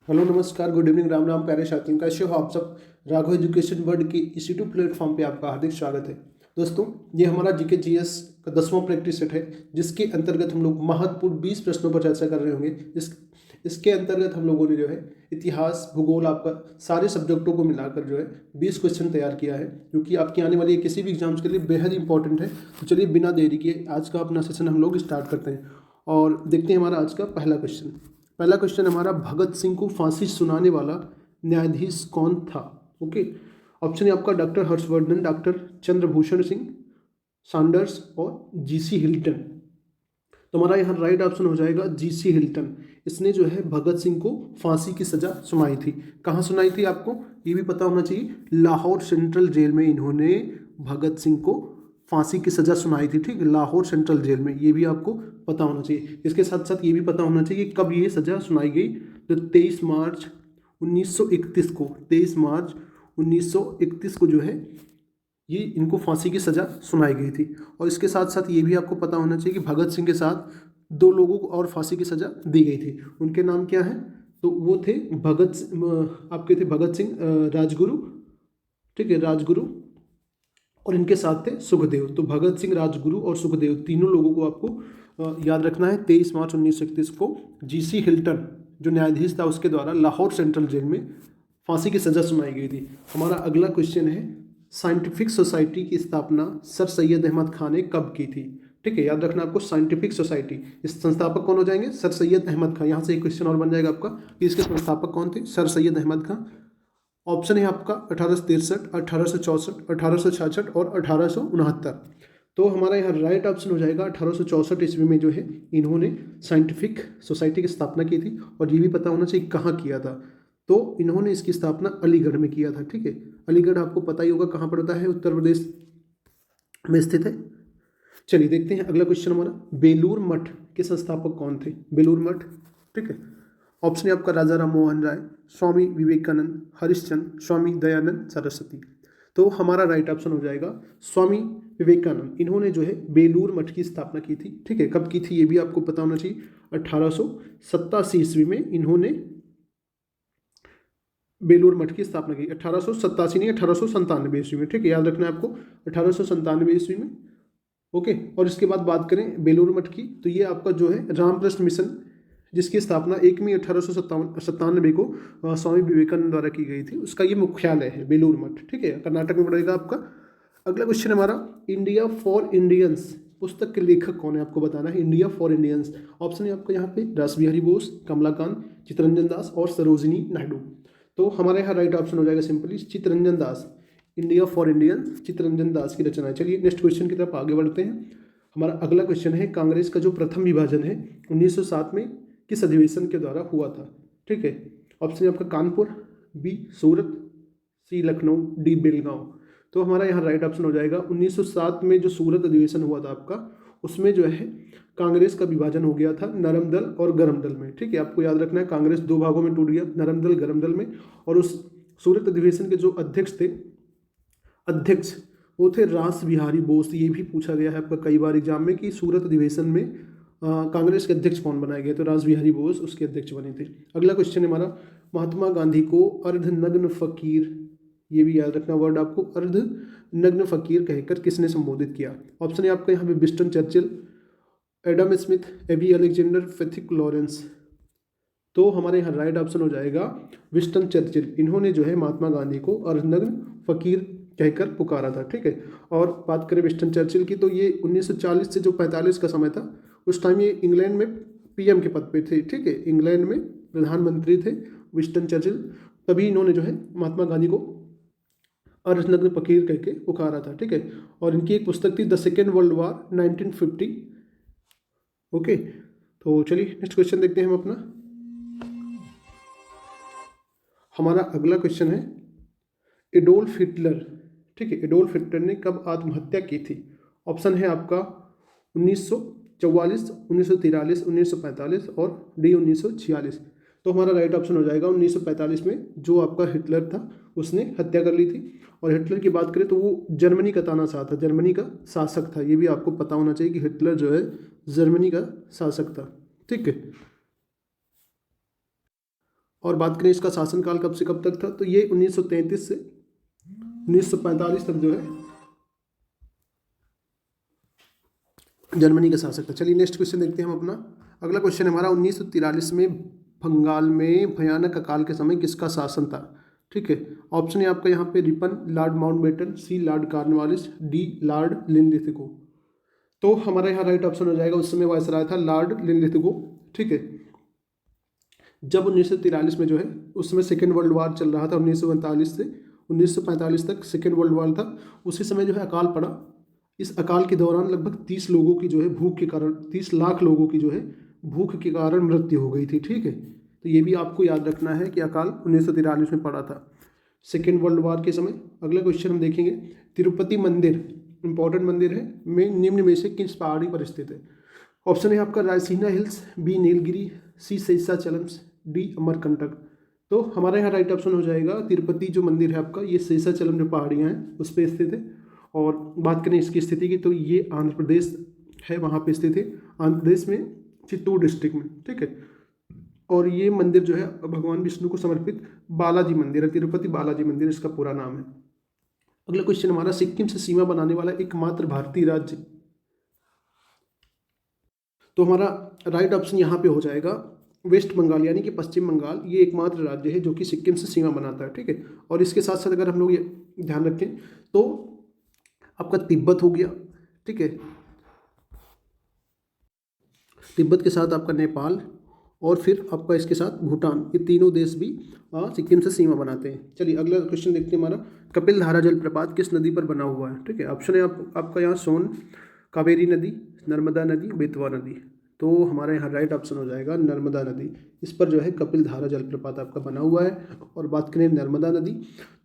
Hello नमस्कार good evening Ram Ram प्यारे साथियों, कैसे हो आप सब। राघव एजुकेशन वर्ल्ड की इस यूट्यूब प्लेटफॉर्म पे आपका हार्दिक स्वागत है। दोस्तों, ये हमारा जीके जीएस का 10वां प्रैक्टिस सेट है, जिसके अंतर्गत हम लोग महत्वपूर्ण 20 प्रश्नों पर चर्चा कर रहे होंगे। इसके अंतर्गत हम लोगों ने जो है इतिहास भूगोल आपका सारे सब्जेक्टों को मिलाकर जो है 20 क्वेश्चन तैयार किया है, जो कि आपकी आने वाली किसी भी एग्जाम्स के लिए बेहद इंपॉर्टेंट है। तो चलिए बिना देरी किए आज का अपना सेशन हम लोग स्टार्ट करते हैं और देखते हैं हमारा आज का पहला क्वेश्चन हमारा, भगत सिंह को फांसी सुनाने वाला न्यायाधीश कौन था। ओके, ऑप्शन है आपका doctor Harshvardhan, doctor Chandrabhushan Singh, Sanders और जीसी हिल्टन। तो हमारा यहाँ राइट ऑप्शन हो जाएगा जीसी हिल्टन। इसने जो है भगत सिंह को फांसी की सजा सुनाई थी। कहाँ सुनाई थी आपको ये भी पता होना चाहिए। लाहौर सेंट्रल जेल में इन्होंने भगत सिंह को फांसी की सजा सुनाई थी। ठीक, लाहौर सेंट्रल जेल में, ये भी आपको पता होना चाहिए। इसके साथ साथ ये भी पता होना चाहिए कब ये सजा सुनाई गई। तो 23 मार्च 1931 को, 23 मार्च 1931 को जो है ये इनको फांसी की सज़ा सुनाई गई थी। और इसके साथ साथ ये भी आपको पता होना चाहिए कि भगत सिंह के साथ दो लोगों को और फांसी की सज़ा दी गई थी। उनके नाम क्या है, तो वो थे आपके थे भगत सिंह राजगुरु। ठीक है, राजगुरु, और इनके साथ थे सुखदेव। तो भगत सिंह, राजगुरु और सुखदेव, तीनों लोगों को आपको याद रखना है। 23 मार्च 1931 को जीसी हिल्टन जो न्यायाधीश था उसके द्वारा लाहौर सेंट्रल जेल में फांसी की सज़ा सुनाई गई थी। हमारा अगला क्वेश्चन है, साइंटिफिक सोसाइटी की स्थापना सर सैयद अहमद खान ने कब की थी। ठीक है, याद रखना आपको, साइंटिफिक सोसाइटी, इस संस्थापक कौन हो जाएंगे, सर सैयद अहमद खान। यहाँ से एक क्वेश्चन और बन जाएगा आपका कि इसके संस्थापक कौन थे, सर सैयद अहमद खान। ऑप्शन है आपका 1863, 1864, 1866 और 1869। तो हमारा यहाँ राइट ऑप्शन हो जाएगा 1864 ईस्वी में जो है इन्होंने साइंटिफिक सोसाइटी की स्थापना की थी। और ये भी पता होना चाहिए कहाँ किया था, तो इन्होंने इसकी स्थापना अलीगढ़ में किया था। ठीक है, अलीगढ़ आपको पता ही होगा कहाँ पड़ता है, उत्तर प्रदेश में स्थित है। चलिए देखते हैं अगला क्वेश्चन हमारा, बेलूर मठ के संस्थापक कौन थे। बेलूर मठ, ठीक है, ऑप्शन है आपका राजा राम मोहन राय, स्वामी विवेकानंद, हरिश्चंद्र, स्वामी दयानंद सरस्वती। तो हमारा राइट ऑप्शन हो जाएगा स्वामी विवेकानंद। इन्होंने जो है बेलूर मठ की स्थापना की थी। ठीक है, कब की थी ये भी आपको पता होना चाहिए। 1887 ईस्वी में इन्होंने बेलूर मठ की स्थापना की। 1887 नहीं, 1897 ईस्वी में। ठीक है, याद रखना है आपको, 1897 ईस्वी में। ओके, और इसके बाद बात करें बेलूर मठ की, तो ये आपका जो है रामकृष्ण मिशन, जिसकी स्थापना 1 मई 1897 को स्वामी विवेकानंद द्वारा की गई थी, उसका ये मुख्यालय है बेलूर मठ। ठीक है, कर्नाटक में पड़ेगा आपका। अगला क्वेश्चन हमारा, इंडिया फॉर इंडियंस पुस्तक के लेखक कौन है, आपको बताना है। इंडिया फॉर इंडियंस, ऑप्शन है आपका यहाँ पे रास बिहारी बोस, कमलाकांत, चित्तरंजन दास और सरोजिनी नायडू। तो हमारे यहाँ राइट ऑप्शन हो जाएगा simply Chittaranjan Das. India for Indians Chittaranjan Das की रचना है। चलिए नेक्स्ट क्वेश्चन की तरफ आगे बढ़ते हैं। हमारा अगला क्वेश्चन है, कांग्रेस का जो प्रथम विभाजन है 1907 में किस अधिवेशन के द्वारा हुआ था। ठीक है, ऑप्शन है आपका कानपुर, बी सूरत, सी लखनऊ, डी बेलगांव। तो हमारा यहाँ राइट ऑप्शन हो जाएगा 1907 में जो सूरत अधिवेशन हुआ था आपका, उसमें जो है कांग्रेस का विभाजन हो गया था नरम दल और गरम दल में। ठीक है, आपको याद रखना है कांग्रेस दो भागों में टूट गया, नरम दल गरम दल में। और उस सूरत अधिवेशन के जो अध्यक्ष वो थे रास बिहारी बोस। ये भी पूछा गया है आपका कई बार एग्जाम में कि सूरत अधिवेशन में कांग्रेस के अध्यक्ष कौन बनाए गए, तो रास बिहारी बोस उसके अध्यक्ष बने थे। अगला क्वेश्चन है हमारा, महात्मा गांधी को अर्धनग्न फकीर, ये भी याद रखना वर्ड आपको, अर्धनग्न फकीर कहकर किसने संबोधित किया। ऑप्शन है आपका यहाँ पे Winston Churchill, Adam Smith, A B Alexander, Pethick Lawrence. तो हमारे यहाँ राइट ऑप्शन हो जाएगा विंस्टन चर्चिल। इन्होंने जो है महात्मा गांधी को अर्धनग्न फकीर कहकर पुकारा था। ठीक है, और बात करें विंस्टन चर्चिल की, तो ये 1940 से जो 45 का समय था, उस टाइम ये इंग्लैंड में पीएम के पद पे थे। ठीक है, इंग्लैंड में प्रधानमंत्री थे विंस्टन चर्चिल। तभी इन्होंने जो है महात्मा गांधी को अर्धनग्न फकीर कह के पुकारा था। ठीक है, और इनकी एक पुस्तक थी the second world war 1950। Okay, तो चलिए नेक्स्ट क्वेश्चन देखते हैं हम अपना। हमारा अगला क्वेश्चन है, एडोल्फ हिटलर, ठीक है, एडोल्फ हिटलर ने कब आत्महत्या की थी। ऑप्शन है आपका 1944, 1943, 1945 और डी 1946। तो हमारा राइट ऑप्शन हो जाएगा 1945 में जो आपका हिटलर था उसने हत्या कर ली थी। और हिटलर की बात करें तो वो जर्मनी का तानाशाह था, जर्मनी का शासक था। ये भी आपको पता होना चाहिए कि हिटलर जो है जर्मनी का शासक था। ठीक है, और बात करें इसका शासनकाल कब से कब तक था, तो ये 1933 से 1945 तक जो है जर्मनी का शासक था। चलिए नेक्स्ट क्वेश्चन देखते हैं हम अपना। अगला क्वेश्चन हमारा 1943 में बंगाल में भयानक अकाल के समय किसका शासन था? ठीक है, ऑप्शन है आपका यहाँ पे Ripon, lord Mountbatten, C lord Cornwallis, D lord Linlithgow. तो हमारा यहाँ राइट ऑप्शन हो जाएगा, उस समय वायसराय था लॉर्ड लिनलिथगो। ठीक है, जब 1943 में जो है उस समय सेकेंड वर्ल्ड वार चल रहा था, 1939 से 1945 तक सेकेंड वर्ल्ड वार था। उसी समय जो है अकाल पड़ा। इस अकाल के दौरान लगभग 30 लोगों की जो है भूख के कारण 30 लाख लोगों की जो है भूख के कारण मृत्यु हो गई थी। ठीक है, तो ये भी आपको याद रखना है कि अकाल 1943 में पड़ा था सेकेंड वर्ल्ड वार के समय। अगला क्वेश्चन हम देखेंगे, तिरुपति मंदिर इंपॉर्टेंट मंदिर है में निम्न में से किस पहाड़ी पर स्थित है? ऑप्शन है आपका रायसीना हिल्स, बी नीलगिरी, सी शेषाचलम, डी अमरकंटक। तो हमारे यहाँ राइट ऑप्शन हो जाएगा तिरुपति जो मंदिर है आपका, ये शेषाचलम जो पहाड़ियाँ हैं उस पर स्थित है। और बात करें इसकी स्थिति की, तो ये आंध्र प्रदेश है, वहाँ पे स्थित है, आंध्र प्रदेश में चित्तूर डिस्ट्रिक्ट में। ठीक है, और ये मंदिर जो है भगवान विष्णु को समर्पित बालाजी मंदिर है, तिरुपति बालाजी मंदिर इसका पूरा नाम है। अगला क्वेश्चन हमारा, सिक्किम से सीमा बनाने वाला एकमात्र भारतीय राज्य। तो हमारा राइट ऑप्शन यहाँ पे हो जाएगा वेस्ट बंगाल, यानी कि पश्चिम बंगाल ये एकमात्र राज्य है जो कि सिक्किम से सीमा बनाता है। ठीक है, और इसके साथ साथ अगर हम लोग ये ध्यान रखें तो आपका तिब्बत हो गया। ठीक है, तिब्बत के साथ आपका नेपाल और फिर आपका इसके साथ भूटान, ये तीनों देश भी सिक्किम से सीमा बनाते हैं। चलिए अगला क्वेश्चन देखते हैं हमारा, कपिल धारा जलप्रपात किस नदी पर बना हुआ है? ठीक है, ऑप्शन है आपका यहाँ सोन, कावेरी नदी, नर्मदा नदी, बेतवा नदी। तो हमारे यहाँ राइट ऑप्शन हो जाएगा नर्मदा नदी। इस पर जो है कपिल धारा जलप्रपात आपका बना हुआ है। और बात करें नर्मदा नदी,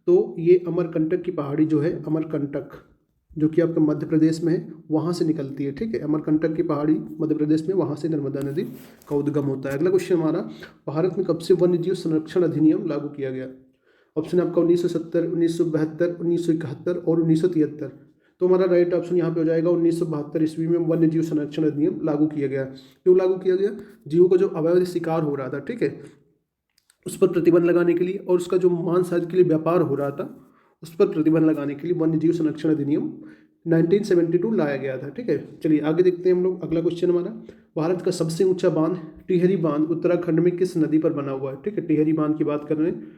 तो ये अमरकंटक की पहाड़ी जो है, अमरकंटक जो कि आपका मध्य प्रदेश में है, वहाँ से निकलती है। ठीक है, अमरकंटक की पहाड़ी मध्य प्रदेश में, वहाँ से नर्मदा नदी का उद्गम होता है। अगला क्वेश्चन हमारा, भारत में कब से वन्यजीव संरक्षण अधिनियम लागू किया गया? ऑप्शन है आपका 1970, 1972, 1971 और 1973। तो हमारा राइट ऑप्शन यहाँ पे हो जाएगा 1972 ईस्वी में वन्यजीव संरक्षण अधिनियम लागू किया गया। क्यों लागू किया गया? जीवों का जो अवैध शिकार हो रहा था, ठीक है, उस पर प्रतिबंध लगाने के लिए, और उसका जो मांस आदि के लिए व्यापार हो रहा था उस पर प्रतिबंध लगाने के लिए वन्यजीव संरक्षण अधिनियम 1972 लाया गया था। ठीक है, चलिए आगे देखते हैं हम लोग। अगला क्वेश्चन हमारा, भारत का सबसे ऊंचा बांध टिहरी बांध उत्तराखंड में किस नदी पर बना हुआ है? ठीक है, टिहरी बांध की बात कर रहे हैं।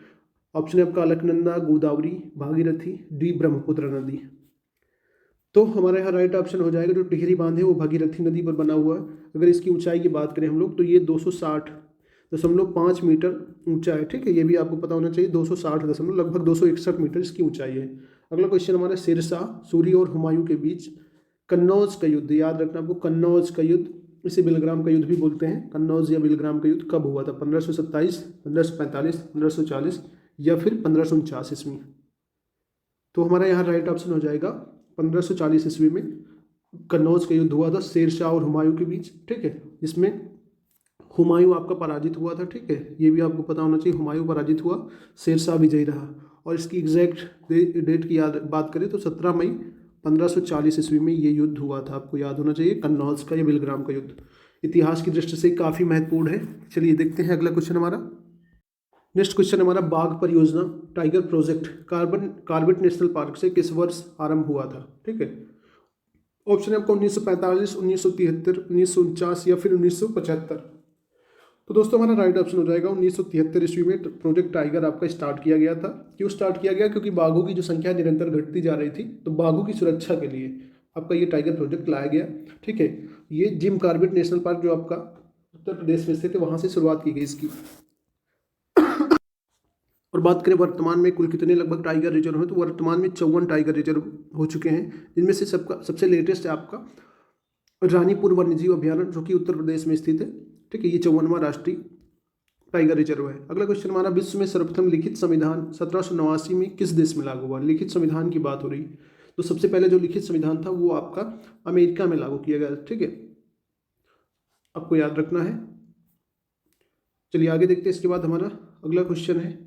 ऑप्शन है आपका अलकनंदा, गोदावरी, भागीरथी, डी ब्रह्मपुत्र नदी। तो हमारे यहाँ राइट ऑप्शन हो जाएगा जो टिहरी बांध है वो भागीरथी नदी पर बना हुआ है। अगर इसकी ऊंचाई की बात करें हम लोग तो ये 260.5 मीटर ऊंचा है। ठीक है, ये भी आपको पता होना चाहिए, 260 लगभग 261 मीटर इसकी ऊंचाई है। अगला क्वेश्चन हमारा, शेरशाह सूरी और हुमायूं के बीच कन्नौज का युद्ध, याद रखना आपको, कन्नौज का युद्ध, इसे बिलग्राम का युद्ध भी बोलते हैं, कन्नौज या बिलग्राम का युद्ध कब हुआ था? 1527, 1545, 1540 या फिर 1549 ईस्वी। तो हमारा यहाँ राइट ऑप्शन हो जाएगा 1540 ईस्वी में कन्नौज का युद्ध हुआ था शेरशाह और हुमायूं के बीच। ठीक है, इसमें हुमायूं आपका पराजित हुआ था। ठीक है, ये भी आपको पता होना चाहिए, हुमायूं पराजित हुआ, शेरशाह विजयी रहा। और इसकी एग्जैक्ट डेट की बात करें तो 17 मई 1540 ईस्वी में ये युद्ध हुआ था, आपको याद होना चाहिए, कन्नौज का या बिलग्राम का युद्ध। इतिहास की दृष्टि से काफ़ी महत्वपूर्ण है। चलिए देखते हैं अगला क्वेश्चन हमारा। नेक्स्ट क्वेश्चन हमारा, बाघ परियोजना tiger project Corbett national park से किस वर्ष आरंभ हुआ था? ठीक है, ऑप्शन है आपका 1945, 1973, 1949 या फिर 1975। तो दोस्तों हमारा राइट ऑप्शन हो जाएगा 1973 ईस्वी में प्रोजेक्ट टाइगर आपका स्टार्ट किया गया था। क्यों स्टार्ट किया गया? क्योंकि बाघों की जो संख्या निरंतर घटती जा रही थी, तो बाघों की सुरक्षा के लिए आपका ये टाइगर प्रोजेक्ट लाया गया। ठीक है, ये जिम कॉर्बेट नेशनल पार्क जो आपका उत्तर प्रदेश में स्थित है, वहाँ से शुरुआत की गई इसकी। और बात करें वर्तमान में कुल कितने लगभग टाइगर रिजर्व हैं, तो वर्तमान में 54 टाइगर रिजर्व हो चुके हैं, जिनमें से सबसे लेटेस्ट है आपका रानीपुर वन्यजीव अभ्यारण्य जो कि उत्तर प्रदेश में स्थित है। ठीक है, ये 54वां राष्ट्रीय टाइगर रिजर्व है। अगला क्वेश्चन हमारा, विश्व में सर्वप्रथम लिखित संविधान 1789 में किस देश में लागू हुआ? लिखित संविधान की बात हो रही, तो सबसे पहले जो लिखित संविधान था वो आपका अमेरिका में लागू किया गया। ठीक है, आपको याद रखना है। चलिए आगे देखते हैं। इसके बाद हमारा अगला क्वेश्चन है,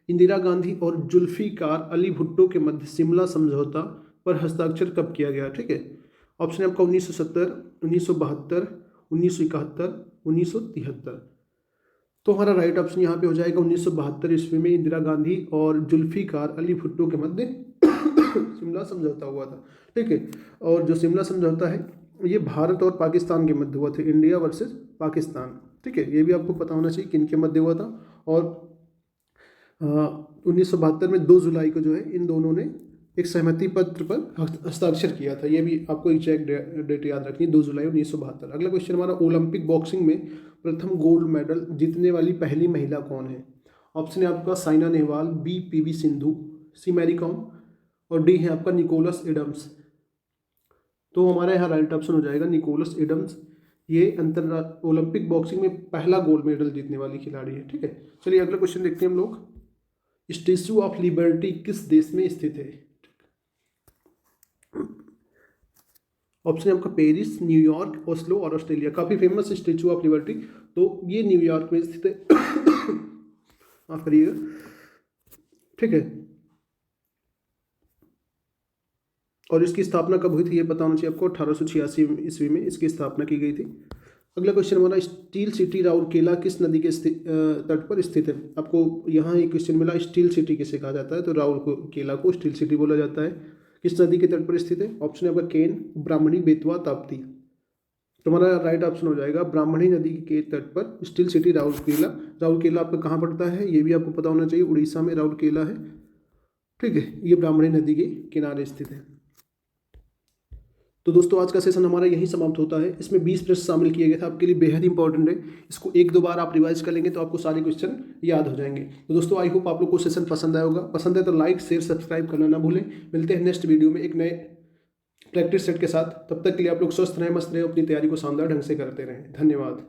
इंदिरा गांधी और जुल्फिकार अली भुट्टो के मध्य शिमला समझौता पर हस्ताक्षर कब किया गया? ठीक है, ऑप्शन है आपका 1970, 1972, 1971, 1973। तो हमारा राइट ऑप्शन यहाँ पे हो जाएगा 1972 ईस्वी में इंदिरा गांधी और जुल्फिकार अली भुट्टो के मध्य शिमला समझौता हुआ था। ठीक है, और जो शिमला समझौता है ये भारत और पाकिस्तान के मध्य हुआ था, इंडिया वर्सेस पाकिस्तान। ठीक है, ये भी आपको पता होना चाहिए किन के मध्य हुआ था। और 1972 में 2 जुलाई को जो है इन दोनों ने एक सहमति पत्र पर हस्ताक्षर किया था। ये भी आपको एग्जैक्ट डेट याद रखनी है, 2 जुलाई 1972। अगला क्वेश्चन हमारा, ओलंपिक बॉक्सिंग में प्रथम गोल्ड मेडल जीतने वाली पहली महिला कौन है? ऑप्शन है आपका साइना नेहवाल, बी पीवी सिंधु, सी मैरी कॉम और डी है आपका निकोलस एडम्स। तो हमारा यहाँ राइट ऑप्शन हो जाएगा निकोलस एडम्स। ये ओलंपिक बॉक्सिंग में पहला गोल्ड मेडल जीतने वाली खिलाड़ी है। ठीक है, चलिए अगला क्वेश्चन देखते हैं हम लोग। स्टैच्यू ऑफ लिबर्टी किस देश में स्थित है? ऑप्शन है आपका पेरिस, न्यूयॉर्क, ओस्लो और ऑस्ट्रेलिया। काफ़ी फेमस स्टैच्यू ऑफ लिबर्टी, तो ये न्यूयॉर्क में स्थित है। माफ करिएगा। ठीक है, और इसकी स्थापना कब हुई थी ये पता होना चाहिए आपको। 1886 ईस्वी में इसकी स्थापना की गई थी। अगला क्वेश्चन हमारा, स्टील सिटी राउरकेला किस नदी के तट पर स्थित है? आपको यहाँ एक क्वेश्चन मिला, स्टील सिटी किसे कहा जाता है? तो राउरकेला को स्टील सिटी बोला जाता है। किस नदी के तट पर स्थित है? ऑप्शन है आपका केन, ब्राह्मणी, बेतवा, ताप्ती। तो हमारा राइट ऑप्शन हो जाएगा ब्राह्मणी नदी के तट पर स्टील सिटी राउरकेला। राउरकेला आपका कहाँ पड़ता है ये भी आपको पता होना चाहिए, उड़ीसा में राउरकेला है। ठीक है, ये ब्राह्मणी नदी के किनारे स्थित है। तो दोस्तों आज का सेशन हमारा यही समाप्त होता है। इसमें 20 प्रश्न शामिल किए गए थे, आपके लिए बेहद इंपॉर्टेंट है। इसको 1-2 बार आप रिवाइज कर लेंगे तो आपको सारे क्वेश्चन याद हो जाएंगे। तो दोस्तों आई होप आप लोग को सेशन पसंद आया होगा। पसंद है तो लाइक, शेयर, सब्सक्राइब करना ना भूलें। मिलते हैं नेक्स्ट वीडियो में एक नए प्रैक्टिस सेट के साथ। तब तक के लिए आप लोग स्वस्थ रहें, मस्त रहें, अपनी तैयारी को शानदार ढंग से करते रहें। धन्यवाद।